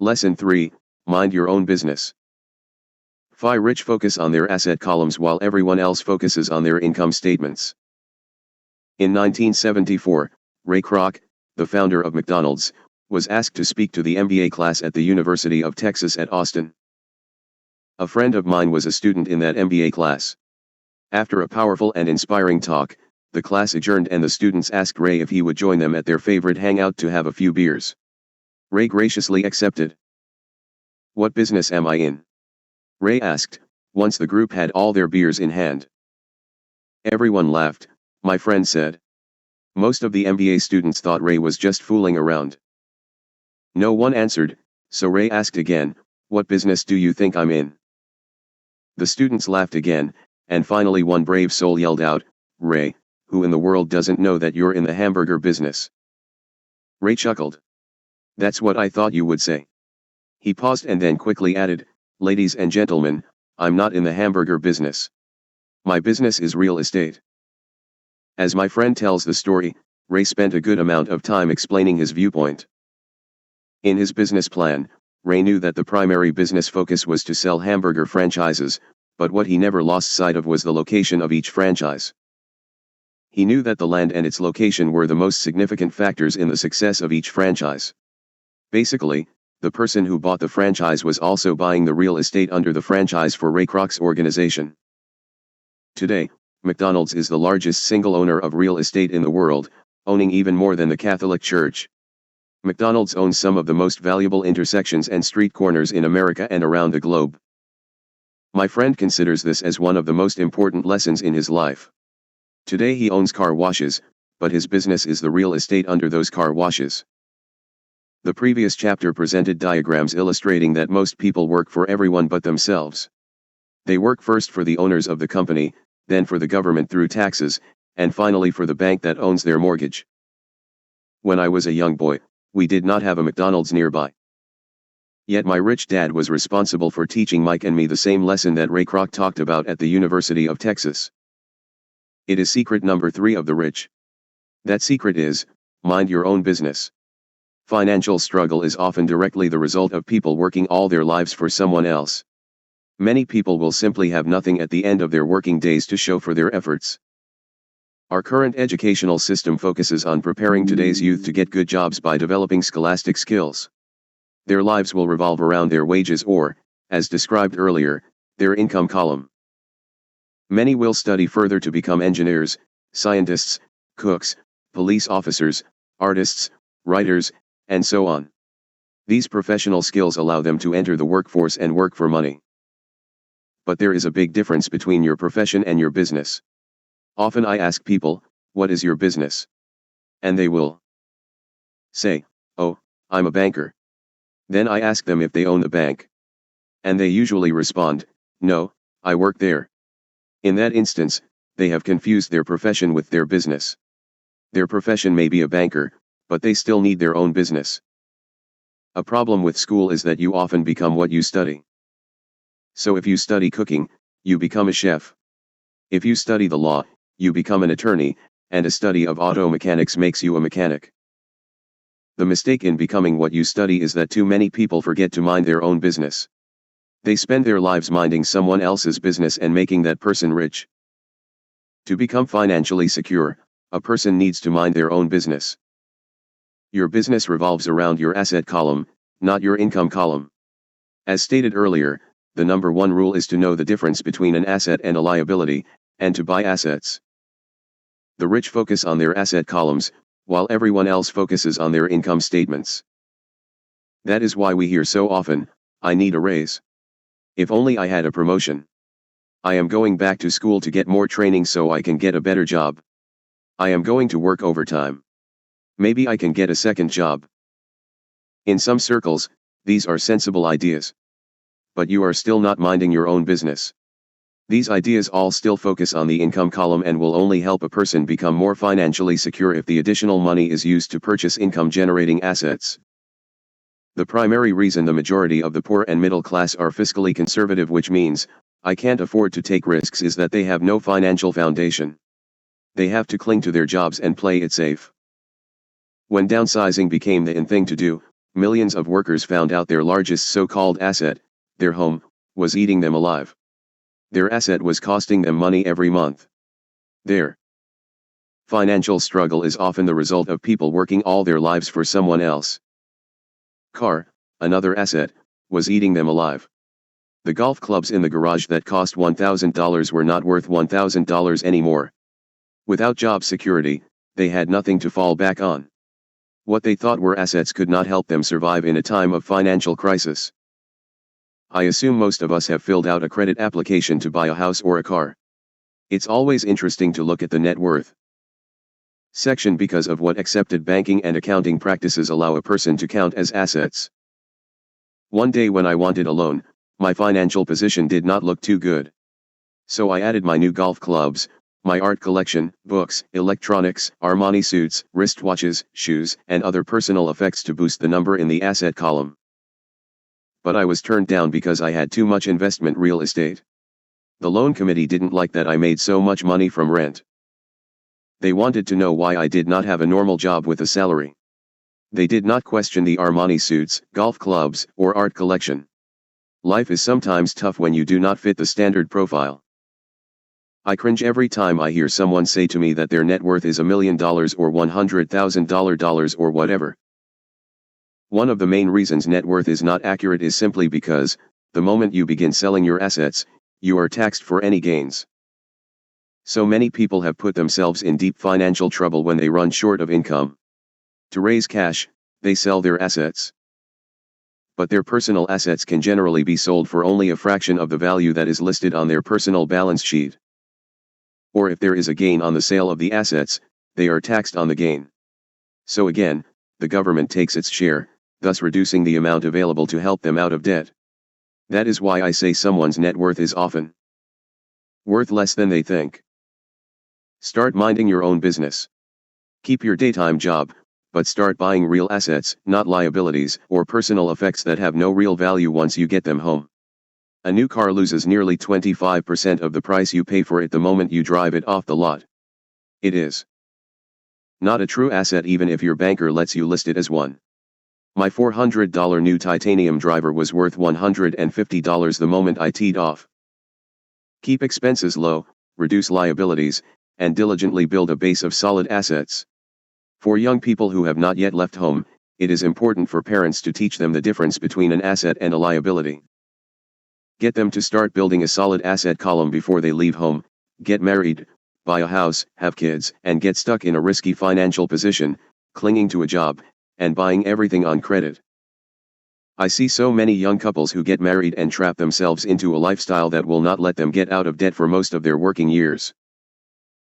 Lesson 3, Mind your own business. Rich focus on their asset columns while everyone else focuses on their income statements. In 1974, Ray Kroc, the founder of McDonald's, was asked to speak to the MBA class at the University of Texas at Austin. A friend of mine was a student in that MBA class. After a powerful and inspiring talk, the class adjourned and the students asked Ray if he would join them at their favorite hangout to have a few beers. Ray graciously accepted. "What business am I in?" Ray asked, once the group had all their beers in hand. Everyone laughed, my friend said. Most of the MBA students thought Ray was just fooling around. No one answered, so Ray asked again, "What business do you think I'm in?" The students laughed again, and finally one brave soul yelled out, "Ray, who in the world doesn't know that you're in the hamburger business?" Ray chuckled. "That's what I thought you would say." He paused and then quickly added, "Ladies and gentlemen, I'm not in the hamburger business. My business is real estate." As my friend tells the story, Ray spent a good amount of time explaining his viewpoint. In his business plan, Ray knew that the primary business focus was to sell hamburger franchises, but what he never lost sight of was the location of each franchise. He knew that the land and its location were the most significant factors in the success of each franchise. Basically, the person who bought the franchise was also buying the real estate under the franchise for Ray Kroc's organization. Today, McDonald's is the largest single owner of real estate in the world, owning even more than the Catholic Church. McDonald's owns some of the most valuable intersections and street corners in America and around the globe. My friend considers this as one of the most important lessons in his life. Today he owns car washes, but his business is the real estate under those car washes. The previous chapter presented diagrams illustrating that most people work for everyone but themselves. They work first for the owners of the company, then for the government through taxes, and finally for the bank that owns their mortgage. When I was a young boy, we did not have a McDonald's nearby. Yet my rich dad was responsible for teaching Mike and me the same lesson that Ray Kroc talked about at the University of Texas. It is secret number 3 of the rich. That secret is, mind your own business. Financial struggle is often directly the result of people working all their lives for someone else. Many people will simply have nothing at the end of their working days to show for their efforts. Our current educational system focuses on preparing today's youth to get good jobs by developing scholastic skills. Their lives will revolve around their wages or, as described earlier, their income column. Many will study further to become engineers, scientists, cooks, police officers, artists, writers, and so on. These professional skills allow them to enter the workforce and work for money. But there is a big difference between your profession and your business. Often I ask people, "What is your business?" And they will say, "Oh, I'm a banker." Then I ask them if they own the bank. And they usually respond, "No, I work there." In that instance, they have confused their profession with their business. Their profession may be a banker, but they still need their own business. A problem with school is that you often become what you study. So if you study cooking, you become a chef. If you study the law, you become an attorney, and a study of auto mechanics makes you a mechanic. The mistake in becoming what you study is that too many people forget to mind their own business. They spend their lives minding someone else's business and making that person rich. To become financially secure, a person needs to mind their own business. Your business revolves around your asset column, not your income column. As stated earlier, the number 1 rule is to know the difference between an asset and a liability, and to buy assets. The rich focus on their asset columns, while everyone else focuses on their income statements. That is why we hear so often, "I need a raise. If only I had a promotion. I am going back to school to get more training so I can get a better job. I am going to work overtime. Maybe I can get a second job." In some circles, these are sensible ideas. But you are still not minding your own business. These ideas all still focus on the income column and will only help a person become more financially secure if the additional money is used to purchase income-generating assets. The primary reason the majority of the poor and middle class are fiscally conservative, which means, "I can't afford to take risks," is that they have no financial foundation. They have to cling to their jobs and play it safe. When downsizing became the in thing to do, millions of workers found out their largest so-called asset, their home, was eating them alive. Their asset was costing them money every month. Their financial struggle is often the result of people working all their lives for someone else. Car, another asset, was eating them alive. The golf clubs in the garage that cost $1,000 were not worth $1,000 anymore. Without job security, they had nothing to fall back on. What they thought were assets could not help them survive in a time of financial crisis. I assume most of us have filled out a credit application to buy a house or a car. It's always interesting to look at the net worth section because of what accepted banking and accounting practices allow a person to count as assets. One day when I wanted a loan, my financial position did not look too good. So I added my new golf clubs, my art collection, books, electronics, Armani suits, wristwatches, shoes, and other personal effects to boost the number in the asset column. But I was turned down because I had too much investment real estate. The loan committee didn't like that I made so much money from rent. They wanted to know why I did not have a normal job with a salary. They did not question the Armani suits, golf clubs, or art collection. Life is sometimes tough when you do not fit the standard profile. I cringe every time I hear someone say to me that their net worth is $1 million or $100,000 or whatever. One of the main reasons net worth is not accurate is simply because, the moment you begin selling your assets, you are taxed for any gains. So many people have put themselves in deep financial trouble when they run short of income. To raise cash, they sell their assets. But their personal assets can generally be sold for only a fraction of the value that is listed on their personal balance sheet. Or if there is a gain on the sale of the assets, they are taxed on the gain. So again, the government takes its share, thus reducing the amount available to help them out of debt. That is why I say someone's net worth is often worth less than they think. Start minding your own business. Keep your daytime job, but start buying real assets, not liabilities or personal effects that have no real value once you get them home. A new car loses nearly 25% of the price you pay for it the moment you drive it off the lot. It is not a true asset even if your banker lets you list it as one. My $400 new titanium driver was worth $150 the moment I teed off. Keep expenses low, reduce liabilities, and diligently build a base of solid assets. For young people who have not yet left home, it is important for parents to teach them the difference between an asset and a liability. Get them to start building a solid asset column before they leave home, get married, buy a house, have kids, and get stuck in a risky financial position, clinging to a job, and buying everything on credit. I see so many young couples who get married and trap themselves into a lifestyle that will not let them get out of debt for most of their working years.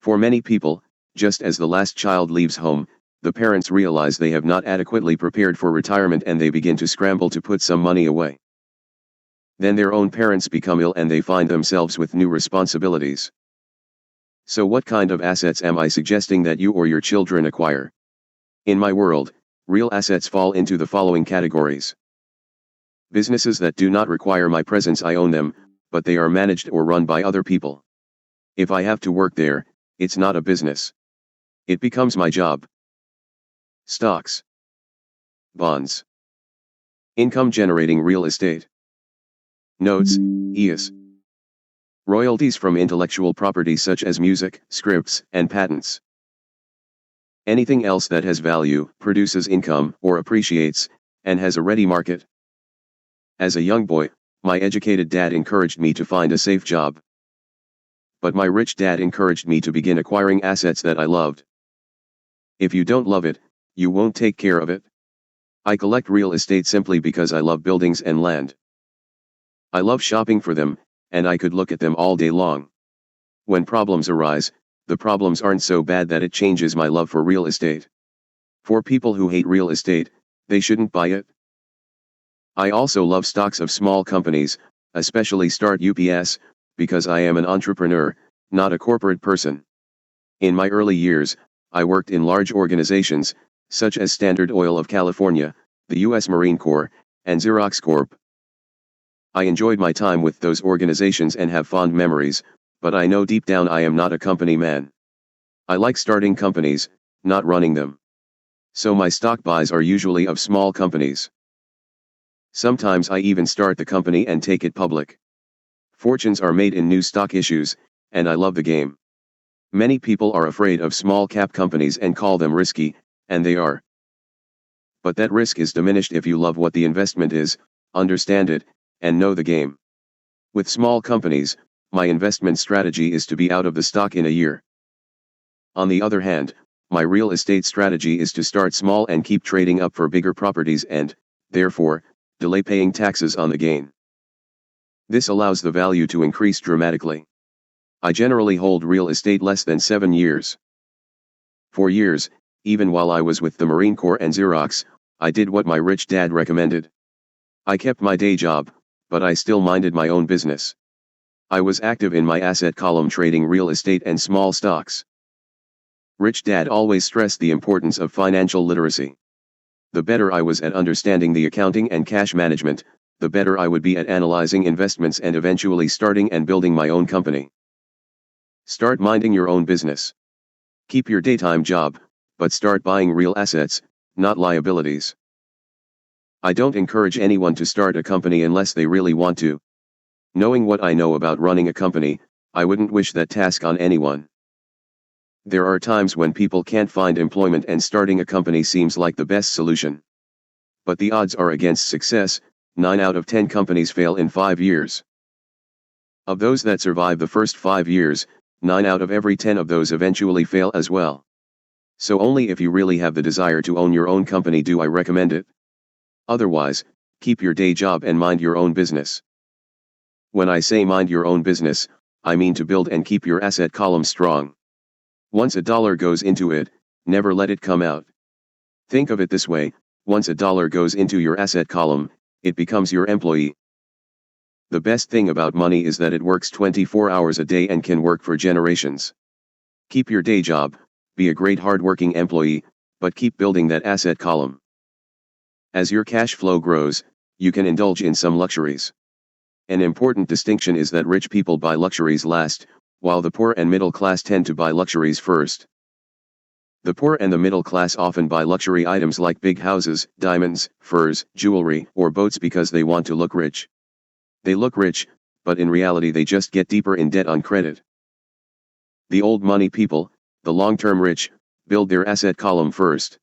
For many people, just as the last child leaves home, the parents realize they have not adequately prepared for retirement and they begin to scramble to put some money away. Then their own parents become ill and they find themselves with new responsibilities. So what kind of assets am I suggesting that you or your children acquire? In my world, real assets fall into the following categories. Businesses that do not require my presence, I own them, but they are managed or run by other people. If I have to work there, it's not a business. It becomes my job. Stocks. Bonds. Income generating real estate. Notes, EIS. Royalties from intellectual property such as music, scripts, and patents. Anything else that has value, produces income, or appreciates, and has a ready market. As a young boy, my educated dad encouraged me to find a safe job. But my rich dad encouraged me to begin acquiring assets that I loved. If you don't love it, you won't take care of it. I collect real estate simply because I love buildings and land. I love shopping for them, and I could look at them all day long. When problems arise, the problems aren't so bad that it changes my love for real estate. For people who hate real estate, they shouldn't buy it. I also love stocks of small companies, especially Start UPS, because I am an entrepreneur, not a corporate person. In my early years, I worked in large organizations, such as Standard Oil of California, the U.S. Marine Corps, and Xerox Corp. I enjoyed my time with those organizations and have fond memories, but I know deep down I am not a company man. I like starting companies, not running them. So my stock buys are usually of small companies. Sometimes I even start the company and take it public. Fortunes are made in new stock issues, and I love the game. Many people are afraid of small cap companies and call them risky, and they are. But that risk is diminished if you love what the investment is, understand it, and know the game. With small companies, my investment strategy is to be out of the stock in a year. On the other hand, my real estate strategy is to start small and keep trading up for bigger properties and, therefore, delay paying taxes on the gain. This allows the value to increase dramatically. I generally hold real estate less than 7 years. For years, even while I was with the Marine Corps and Xerox, I did what my rich dad recommended. I kept my day job, but I still minded my own business. I was active in my asset column trading real estate and small stocks. Rich Dad always stressed the importance of financial literacy. The better I was at understanding the accounting and cash management, the better I would be at analyzing investments and eventually starting and building my own company. Start minding your own business. Keep your daytime job, but start buying real assets, not liabilities. I don't encourage anyone to start a company unless they really want to. Knowing what I know about running a company, I wouldn't wish that task on anyone. There are times when people can't find employment and starting a company seems like the best solution. But the odds are against success. 9 out of 10 companies fail in 5 years. Of those that survive the first 5 years, 9 out of every 10 of those eventually fail as well. So only if you really have the desire to own your own company do I recommend it. Otherwise, keep your day job and mind your own business. When I say mind your own business, I mean to build and keep your asset column strong. Once a dollar goes into it, never let it come out. Think of it this way, once a dollar goes into your asset column, it becomes your employee. The best thing about money is that it works 24 hours a day and can work for generations. Keep your day job, be a great hardworking employee, but keep building that asset column. As your cash flow grows, you can indulge in some luxuries. An important distinction is that rich people buy luxuries last, while the poor and middle class tend to buy luxuries first. The poor and the middle class often buy luxury items like big houses, diamonds, furs, jewelry, or boats because they want to look rich. They look rich, but in reality they just get deeper in debt on credit. The old money people, the long-term rich, build their asset column first.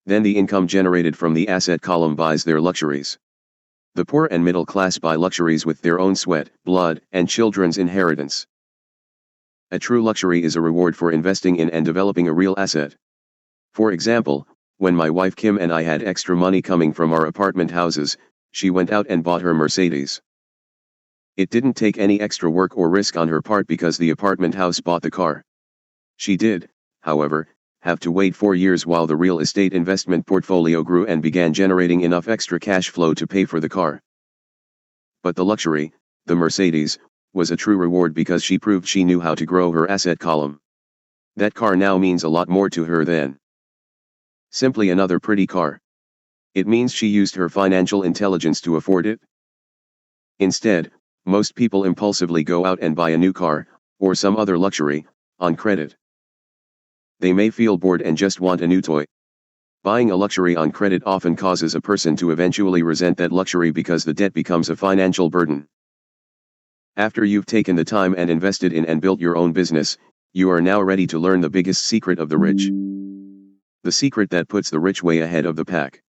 Then the income generated from the asset column buys their luxuries. The poor and middle class buy luxuries with their own sweat, blood, and children's inheritance. A true luxury is a reward for investing in and developing a real asset. For example, when my wife Kim and I had extra money coming from our apartment houses, she went out and bought her Mercedes. It didn't take any extra work or risk on her part because the apartment house bought the car. She did, however, have to wait 4 years while the real estate investment portfolio grew and began generating enough extra cash flow to pay for the car. But the luxury, the Mercedes, was a true reward because she proved she knew how to grow her asset column. That car now means a lot more to her than simply another pretty car. It means she used her financial intelligence to afford it. Instead, most people impulsively go out and buy a new car, or some other luxury, on credit. They may feel bored and just want a new toy. Buying a luxury on credit often causes a person to eventually resent that luxury because the debt becomes a financial burden. After you've taken the time and invested in and built your own business, you are now ready to learn the biggest secret of the rich. The secret that puts the rich way ahead of the pack.